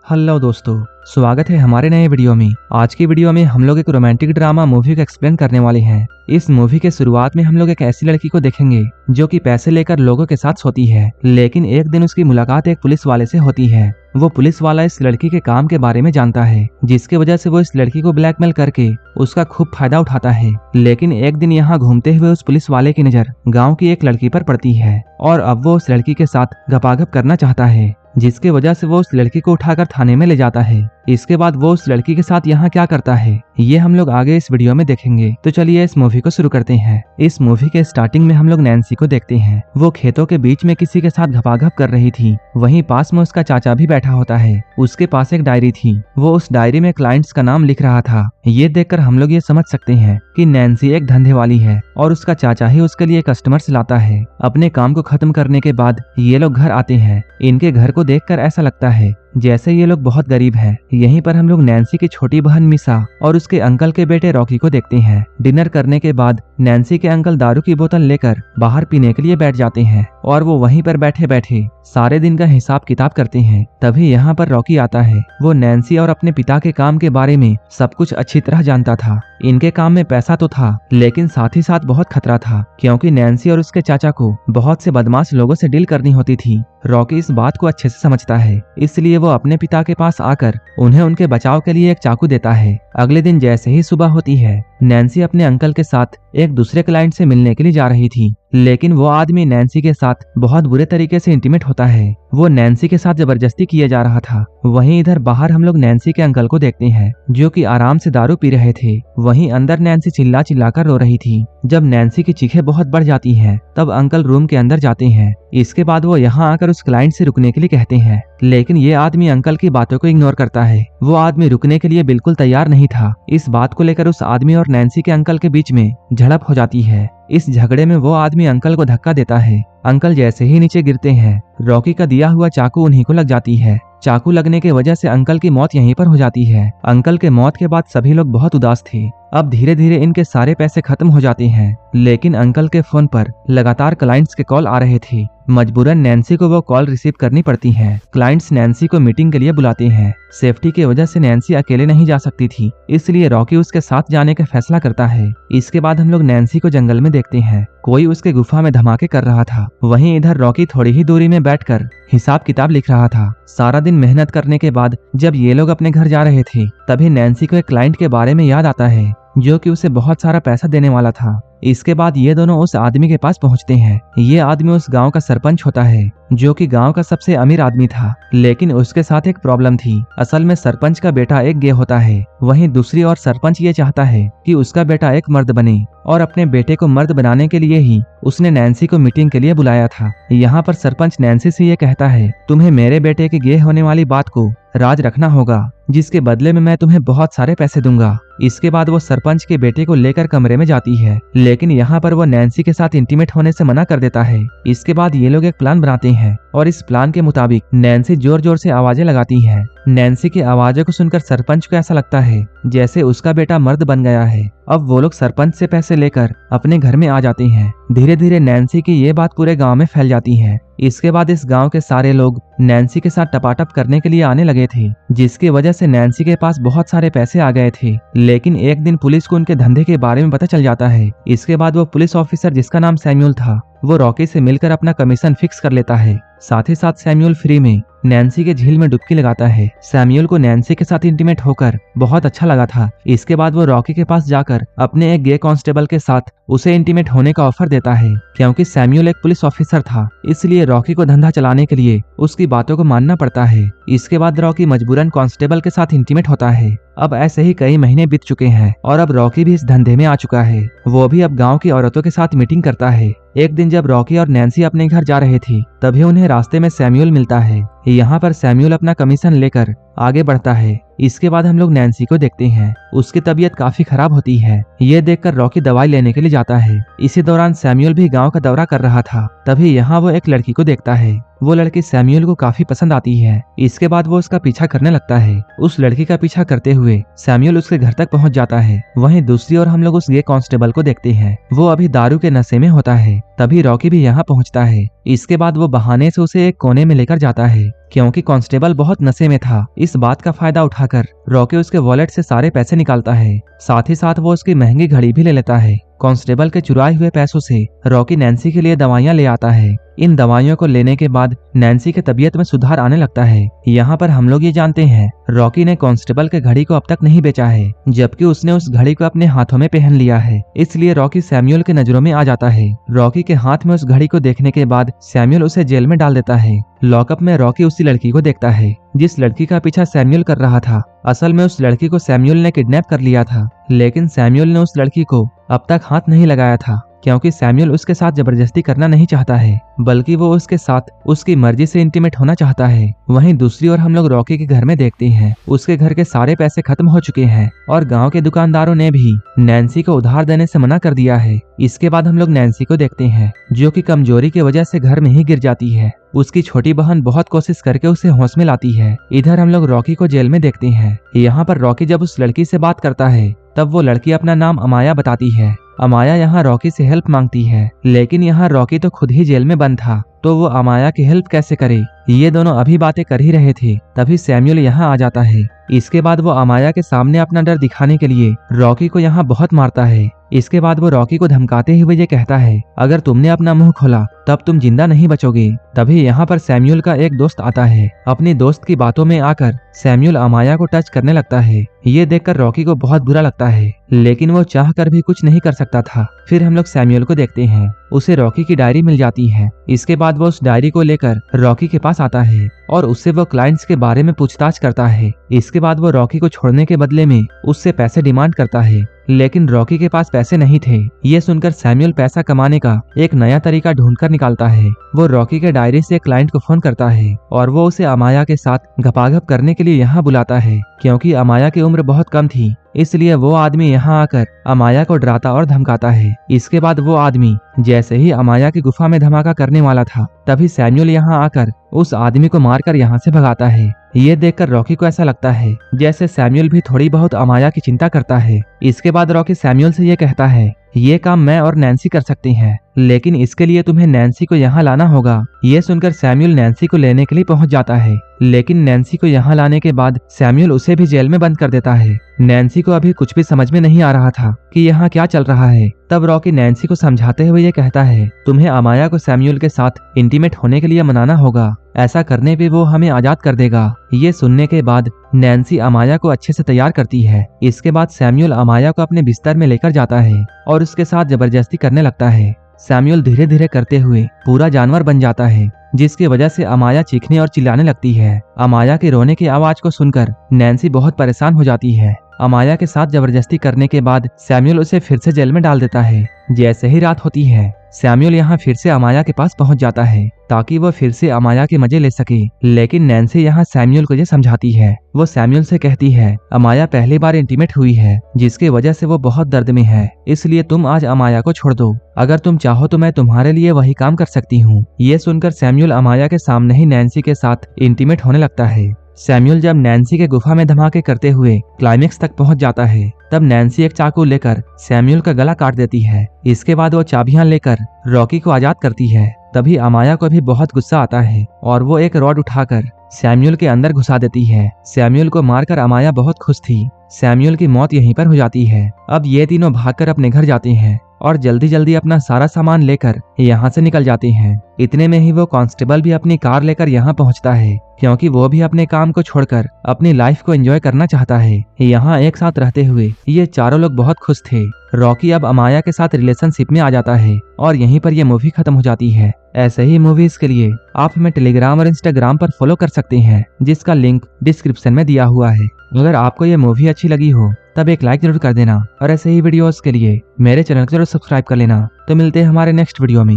Hello दोस्तों, स्वागत है हमारे नए वीडियो में। आज की वीडियो में हम लोग एक रोमांटिक ड्रामा मूवी को एक्सप्लेन करने वाले हैं। इस मूवी के शुरुआत में हम लोग एक ऐसी लड़की को देखेंगे जो कि पैसे लेकर लोगों के साथ सोती है, लेकिन एक दिन उसकी मुलाकात एक पुलिस वाले से होती है। वो पुलिस वाला इस लड़की के काम के बारे में जानता है, जिसकी वजह से वो इस लड़की को ब्लैकमेल करके उसका खूब फायदा उठाता है। लेकिन एक दिन यहाँ घूमते हुए उस पुलिस वाले की नजर गाँव की एक लड़की पर पड़ती है और अब वो उस लड़की के साथ गपागप करना चाहता है, जिसकी वजह से वो उस लड़की को उठाकर थाने में ले जाता है। इसके बाद वो उस लड़की के साथ यहाँ क्या करता है ये हम लोग आगे इस वीडियो में देखेंगे। तो चलिए इस मूवी को शुरू करते हैं। इस मूवी के स्टार्टिंग में हम लोग नैन्सी को देखते हैं। वो खेतों के बीच में किसी के साथ घपाघप कर रही थी। वहीं पास में उसका चाचा भी बैठा होता है। उसके पास एक डायरी थी। वो उस डायरी में क्लाइंट्स का नाम लिख रहा था। ये देखकर हम लोग ये समझ सकते हैं कि नैन्सी एक धंधे वाली है और उसका चाचा ही उसके लिए कस्टमर्स लाता है। अपने काम को खत्म करने के बाद ये लोग घर आते हैं। इनके घर को देखकर ऐसा लगता है जैसे ये लोग बहुत गरीब हैं। यहीं पर हम लोग नैन्सी की छोटी बहन मिसा और उसके अंकल के बेटे रॉकी को देखते हैं। डिनर करने के बाद नैन्सी के अंकल दारू की बोतल लेकर बाहर पीने के लिए बैठ जाते हैं और वो वहीं पर बैठे बैठे सारे दिन का हिसाब किताब करते हैं। तभी यहाँ पर रॉकी आता है। वो नैन्सी और अपने पिता के काम के बारे में सब कुछ अच्छी तरह जानता था। इनके काम में पैसा तो था, लेकिन साथ ही साथ बहुत खतरा था, क्योंकि नैन्सी और उसके चाचा को बहुत से बदमाश लोगों से डील करनी होती थी। रॉकी इस बात को अच्छे से समझता है, इसलिए वो अपने पिता के पास आकर उन्हें उनके बचाव के लिए एक चाकू देता है। अगले दिन जैसे ही सुबह होती है, नैन्सी अपने अंकल के साथ एक दूसरे क्लाइंट से मिलने के लिए जा रही थी, लेकिन वो आदमी नैन्सी के साथ बहुत बुरे तरीके से इंटीमेट होता है। वो नैन्सी के साथ जबरदस्ती किए जा रहा था। वहीं इधर बाहर हम लोग नैन्सी के अंकल को देखते हैं, जो कि आराम से दारू पी रहे थे। वहीं अंदर नैन्सी चिल्ला चिल्लाकर रो रही थी। जब नैन्सी की चीखें बहुत बढ़ जाती हैं, तब अंकल रूम के अंदर जाते हैं। इसके बाद वो यहाँ आकर उस क्लाइंट से रुकने के लिए कहते हैं, लेकिन ये आदमी अंकल की बातों को इग्नोर करता है। वो आदमी रुकने के लिए बिल्कुल तैयार नहीं था। इस बात को लेकर उस आदमी और नैन्सी के अंकल के बीच में झड़प हो जाती है। इस झगड़े में वो आदमी अंकल को धक्का देता है। अंकल जैसे ही नीचे गिरते हैं, रॉकी का दिया हुआ चाकू उन्हीं को लग जाती है। चाकू लगने की वजह से अंकल की मौत यहीं पर हो जाती है। अंकल के मौत के बाद सभी लोग बहुत उदास थे। अब धीरे धीरे इनके सारे पैसे खत्म हो जाते हैं, लेकिन अंकल के फोन पर लगातार क्लाइंट्स के कॉल आ रहे थे। मजबूरन नैन्सी को वो कॉल रिसीव करनी पड़ती है। क्लाइंट्स नैन्सी को मीटिंग के लिए बुलाते हैं। सेफ्टी की वजह से नैन्सी अकेले नहीं जा सकती थी, इसलिए रॉकी उसके साथ जाने का फैसला करता है। इसके बाद हम लोग नैन्सी को जंगल में देखते हैं। कोई उसके गुफा में धमाके कर रहा था। वहीं इधर रॉकी थोड़ी ही दूरी में बैठकर हिसाब किताब लिख रहा था। सारा दिन मेहनत करने के बाद जब ये लोग अपने घर जा रहे थे, तभी नैन्सी को एक क्लाइंट के बारे में याद आता है, जो कि उसे बहुत सारा पैसा देने वाला था। इसके बाद ये दोनों उस आदमी के पास पहुंचते हैं। ये आदमी उस गांव का सरपंच होता है, जो कि गांव का सबसे अमीर आदमी था, लेकिन उसके साथ एक प्रॉब्लम थी। असल में सरपंच का बेटा एक गे होता है। वहीं दूसरी ओर सरपंच ये चाहता है कि उसका बेटा एक मर्द बने, और अपने बेटे को मर्द बनाने के लिए ही उसने नैन्सी को मीटिंग के लिए बुलाया था। यहाँ पर सरपंच नैन्सी से ये कहता है, तुम्हें मेरे बेटे के गे होने वाली बात को राज रखना होगा, जिसके बदले में मैं तुम्हें बहुत सारे पैसे दूंगा। इसके बाद वो सरपंच के बेटे को लेकर कमरे में जाती है, लेकिन यहाँ पर वो नैन्सी के साथ इंटीमेट होने से मना कर देता है। इसके बाद ये लोग एक प्लान बनाते हैं और इस प्लान के मुताबिक नैन्सी जोर जोर से आवाजें लगाती है। नैन्सी की आवाजों को सुनकर सरपंच को ऐसा लगता है जैसे उसका बेटा मर्द बन गया है। अब वो लोग सरपंच से पैसे लेकर अपने घर में आ जाते हैं। धीरे धीरे नैन्सी की ये बात पूरे गांव में फैल जाती है। इसके बाद इस गांव के सारे लोग नैन्सी के साथ टपाटप करने के लिए आने लगे थे, जिसकी वजह से नैन्सी के पास बहुत सारे पैसे आ गए थे। लेकिन एक दिन पुलिस को उनके धंधे के बारे में पता चल जाता है। इसके बाद वो पुलिस ऑफिसर, जिसका नाम सैमुअल था, वो रॉकी से मिलकर अपना कमीशन फिक्स कर लेता है। साथ ही साथ सैमुअल फ्री में नैन्सी के झील में डुबकी लगाता है। सैमुअल को नैन्सी के साथ इंटीमेट होकर बहुत अच्छा लगा था। इसके बाद वो रॉकी के पास जाकर अपने एक गे कांस्टेबल के साथ उसे इंटीमेट होने का ऑफर देता है। क्योंकि सैमुअल एक पुलिस ऑफिसर था, इसलिए रॉकी को धंधा चलाने के लिए उसकी बातों को मानना पड़ता है। इसके बाद रॉकी मजबूरन कांस्टेबल के साथ इंटीमेट होता है। अब ऐसे ही कई महीने बीत चुके हैं और अब रॉकी भी इस धंधे में आ चुका है। वो भी अब गांव की औरतों के साथ मीटिंग करता है। एक दिन जब रॉकी और नैन्सी अपने घर जा रहे थे, तभी उन्हें रास्ते में सैमुअल मिलता है। यहाँ पर सैमुअल अपना कमीशन लेकर आगे बढ़ता है। इसके बाद हम लोग नैन्सी को देखते हैं। उसकी तबीयत काफी खराब होती है। ये देखकर रॉकी दवाई लेने के लिए जाता है। इसी दौरान सैमुअल भी गांव का दौरा कर रहा था। तभी यहाँ वो एक लड़की को देखता है। वो लड़की सैमुअल को काफी पसंद आती है। इसके बाद वो उसका पीछा करने लगता है। उस लड़की का पीछा करते हुए सैमुअल उसके घर तक पहुंच जाता है। वहीं दूसरी ओर हम लोग उस गे कांस्टेबल को देखते हैं। वो अभी दारू के नशे में होता है। तभी रॉकी भी यहाँ पहुंचता है। इसके बाद वो बहाने से उसे एक कोने में लेकर जाता है क्योंकि कांस्टेबल बहुत नशे में था। इस बात का फायदा उठाकर रॉकी उसके वॉलेट से सारे पैसे निकालता है। साथ ही साथ वो उसकी महंगी घड़ी भी ले लेता है। कांस्टेबल के चुराए हुए पैसों से रॉकी नैन्सी के लिए दवाइयां ले आता है। इन दवाइयों को लेने के बाद नैन्सी की तबीयत में सुधार आने लगता है। यहाँ पर हम लोग ये जानते हैं रॉकी ने कांस्टेबल के घड़ी को अब तक नहीं बेचा है, जबकि उसने उस घड़ी को अपने हाथों में पहन लिया है। इसलिए रॉकी सैमुअल के नजरों में आ जाता है। रॉकी के हाथ में उस घड़ी को देखने के बाद सैमुअल उसे जेल में डाल देता है। लॉकअप में रॉकी उसी लड़की को देखता है जिस लड़की का पीछा सैमुअल कर रहा था। असल में उस लड़की को सैमुअल ने किडनैप कर लिया था, लेकिन सैमुअल ने उस लड़की को अब तक हाथ नहीं लगाया था, क्योंकि सैमुअल उसके साथ जबरदस्ती करना नहीं चाहता है, बल्कि वो उसके साथ उसकी मर्जी से इंटीमेट होना चाहता है। वहीं दूसरी ओर हम लोग रॉकी के घर में देखते हैं उसके घर के सारे पैसे खत्म हो चुके हैं और गांव के दुकानदारों ने भी नैन्सी को उधार देने से मना कर दिया है। इसके बाद हम लोग नैन्सी को देखते हैं जो कि कमजोरी की वजह से घर में ही गिर जाती है। उसकी छोटी बहन बहुत कोशिश करके उसे होश में लाती है। इधर हम लोग रॉकी को जेल में देखते हैं। यहाँ पर रॉकी जब उस लड़की से बात करता है तब वो लड़की अपना नाम अमाया बताती है। अमाया यहाँ रॉकी से हेल्प मांगती है, लेकिन यहाँ रॉकी तो खुद ही जेल में बंद था, तो वो अमाया की हेल्प कैसे करे। ये दोनों अभी बातें कर ही रहे थे, तभी सैमुअल यहाँ आ जाता है। इसके बाद वो अमाया के सामने अपना डर दिखाने के लिए रॉकी को यहाँ बहुत मारता है। इसके बाद वो रॉकी को धमकाते हुए ये कहता है, अगर तुमने अपना मुंह खोला तब तुम जिंदा नहीं बचोगे। तभी यहाँ पर सैमुअल का एक दोस्त आता है। अपनी दोस्त की बातों में आकर सैमुअल अमाया को टच करने लगता है। ये देखकर रॉकी को बहुत बुरा लगता है, लेकिन वो चाह कर भी कुछ नहीं कर सकता था। फिर हम लोग सैमुअल को देखते हैं, उसे रॉकी की डायरी मिल जाती है। इसके बाद वो उस डायरी को लेकर रॉकी के पास आता है और उससे वो क्लाइंट्स के बारे में पूछताछ करता है। इसके बाद वो रॉकी को छोड़ने के बदले में उससे पैसे डिमांड करता है, लेकिन रॉकी के पास पैसे नहीं थे। ये सुनकर सैमुअल पैसा कमाने का एक नया तरीका ढूंढकर निकालता है। वो रॉकी के डायरी से क्लाइंट को फोन करता है और वो उसे अमाया के साथ घपाघप करने के लिए यहाँ बुलाता है। क्योंकि अमाया की उम्र बहुत कम थी, इसलिए वो आदमी यहाँ आकर अमाया को डराता और धमकाता है। इसके बाद वो आदमी जैसे ही अमाया की गुफा में धमाका करने वाला था, तभी सैमुअल यहाँ आकर उस आदमी को मारकर यहाँ से भगाता है। ये देखकर रॉकी को ऐसा लगता है जैसे सैमुअल भी थोड़ी बहुत अमाया की चिंता करता है। इसके बाद रॉकी सैमुअल से ये कहता है, ये काम मैं और नैन्सी कर सकती हैं, लेकिन इसके लिए तुम्हें नैन्सी को यहाँ लाना होगा। ये सुनकर सैमुअल नैन्सी को लेने के लिए पहुंच जाता है, लेकिन नैन्सी को यहाँ लाने के बाद सैमुअल उसे भी जेल में बंद कर देता है। नैन्सी को अभी कुछ भी समझ में नहीं आ रहा था कि यहाँ क्या चल रहा है। तब रॉकी नैन्सी को समझाते हुए ये कहता है, तुम्हें अमाया को सैमुअल के साथ इंटीमेट होने के लिए मनाना होगा, ऐसा करने पे वो हमें आजाद कर देगा। ये सुनने के बाद नैन्सी अमाया को अच्छे से तैयार करती है। इसके बाद सैमुअल अमाया को अपने बिस्तर में लेकर जाता है और उसके साथ जबरदस्ती करने लगता है। सैमुअल धीरे धीरे करते हुए पूरा जानवर बन जाता है, जिसकी वजह से अमाया चीखने और चिल्लाने लगती है। अमाया के रोने की आवाज को सुनकर नैन्सी बहुत परेशान हो जाती है। अमाया के साथ जबरदस्ती करने के बाद सैमुअल उसे फिर से जेल में डाल देता है। जैसे ही रात होती है, सैमुअल यहाँ फिर से अमाया के पास पहुंच जाता है ताकि वो फिर से अमाया के मजे ले सके। लेकिन नैन्सी यहाँ सैमुअल को ये समझाती है। वो सैमुअल से कहती है, अमाया पहली बार इंटीमेट हुई है, जिसकी वजह से वो बहुत दर्द में है, इसलिए तुम आज अमाया को छोड़ दो। अगर तुम चाहो तो मैं तुम्हारे लिए वही काम कर सकती हूँ। ये सुनकर सैमुअल अमाया के सामने ही नैन्सी के साथ इंटीमेट होने लगता है। सैमुअल जब नैन्सी के गुफा में धमाके करते हुए क्लाइमेक्स तक पहुंच जाता है, तब नैन्सी एक चाकू लेकर सैमुअल का गला काट देती है। इसके बाद वो चाबियां लेकर रॉकी को आजाद करती है। तभी अमाया को भी बहुत गुस्सा आता है और वो एक रॉड उठाकर सैमुअल के अंदर घुसा देती है। सैमुअल को मारकर अमाया बहुत खुश थी। सैमुअल की मौत यहीं पर हो जाती है। अब ये तीनों भागकर अपने घर जाते हैं और जल्दी जल्दी अपना सारा सामान लेकर यहाँ से निकल जाते हैं। इतने में ही वो कांस्टेबल भी अपनी कार लेकर यहाँ पहुँचता है, क्योंकि वो भी अपने काम को छोड़कर अपनी लाइफ को एंजॉय करना चाहता है। यहाँ एक साथ रहते हुए ये चारों लोग बहुत खुश थे। रॉकी अब अमाया के साथ रिलेशनशिप में आ जाता है और यहीं पर ये मूवी खत्म हो जाती है। ऐसे ही मूवीज के लिए आप हमें टेलीग्राम और इंस्टाग्राम पर फॉलो कर सकते हैं, जिसका लिंक डिस्क्रिप्शन में दिया हुआ है। अगर आपको ये मूवी अच्छी लगी हो तब एक लाइक जरूर कर देना और ऐसे ही वीडियोस के लिए मेरे चैनल को जरूर सब्सक्राइब कर लेना। तो मिलते हैं हमारे नेक्स्ट वीडियो में।